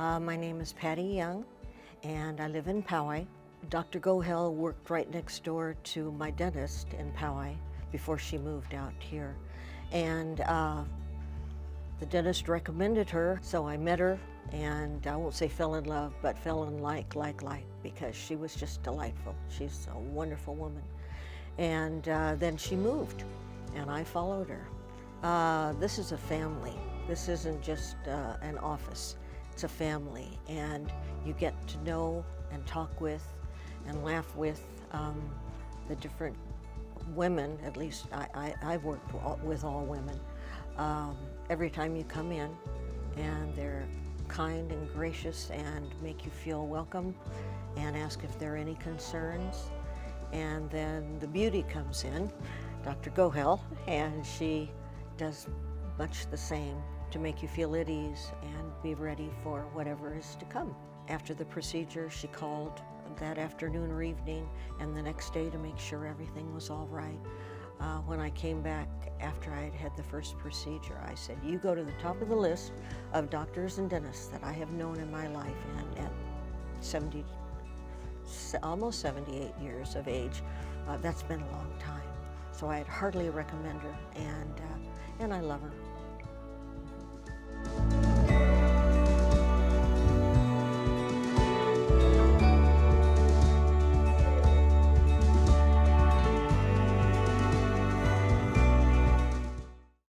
My name is Patty Young, and I live in Poway. Dr. Gohel worked right next door to my dentist in Poway before she moved out here. And the dentist recommended her, so I met her, and I won't say fell in love, but fell in like, because she was just delightful. She's a wonderful woman. And then she moved, and I followed her. This is a family. This isn't just an office. It's a family, and you get to know and talk with and laugh with the different women. At least I've worked with all women. Every time you come in, and they're kind and gracious and make you feel welcome and ask if there are any concerns. And then the beauty comes in, Dr. Gohel, and she does much the same to make you feel at ease and be ready for whatever is to come. After the procedure, she called that afternoon or evening and the next day to make sure everything was all right. When I came back after I had had the first procedure, I said, you go to the top of the list of doctors and dentists that I have known in my life, and at almost 78 years of age, that's been a long time. So I'd hardly recommend her, and I love her.